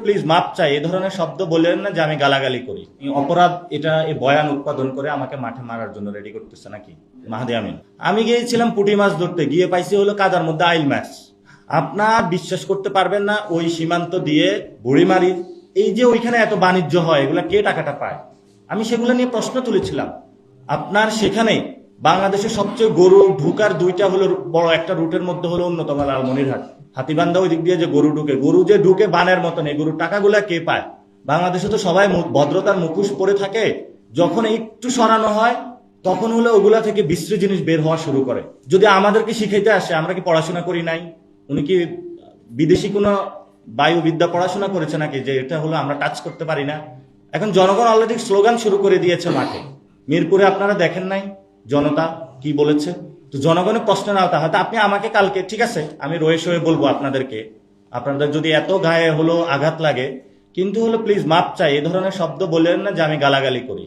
Please মাপ চাই, এ ধরনের শব্দ বললেন না যে আমি গালাগালি করি। অপরাধ এটা এই বয়ান উৎপাদন করে আমাকে মাঠে মারার জন্য রেডি করতেছে নাকি মাহাদি আমিন? আমি গিয়েছিলাম পুঁটি মাছ ধরতে, গিয়ে পাইছি হলো কাদার মধ্যে আইল মাছ। আপনার বিশ্বাস করতে পারবেন না, ওই সীমান্ত দিয়ে বুড়িমারি এই যে ওইখানে এত বাণিজ্য হয়, এগুলা কে টাকাটা পায়? আমি সেগুলো নিয়ে প্রশ্ন তুলেছিলাম। আপনার সেখানে বাংলাদেশের সবচেয়ে গরু ঢুকার দুইটা হলো বড় একটা রুটের মধ্যে হলো অন্যতম লালমনিরহাট, হাতিবান্ধা ওই দিক দিয়ে যে গরু ঢুকে, গরু যে ঢুকে বানের মতন, এই গরুর টাকাগুলা কে পায়? বাংলাদেশে তো সবাই ভদ্রতার মুখোশ পরে থাকে, যখন একটু সরানো হয় তখন হলো ওগুলা থেকে বিশ্রী জিনিস বের হওয়া শুরু করে। যদি আমাদেরকে শিখাইতে আসে, আমরা কি পড়াশোনা করি নাই? উনি কি বিদেশি কোনো বায়ুবিদ্যা পড়াশোনা করেছে নাকি যে এটা হলো আমরা টাচ করতে পারি না? এখন জনগণ অলরেডি স্লোগান শুরু করে দিয়েছে মাঠে। মিরপুরে আপনারা দেখেন নাই জনতা কি বলেছে? তো জনগণের প্রশ্ন না হতে হয়তো আপনি আমাকে কালকে, ঠিক আছে আমি রয়ে সয়ে বলবো আপনাদেরকে, আপনাদের যদি এত গায়ে হলো আঘাত লাগে, কিন্তু হলো প্লিজ মাপ চাই, এ ধরনের শব্দ বললেন না যে আমি গালাগালি করি।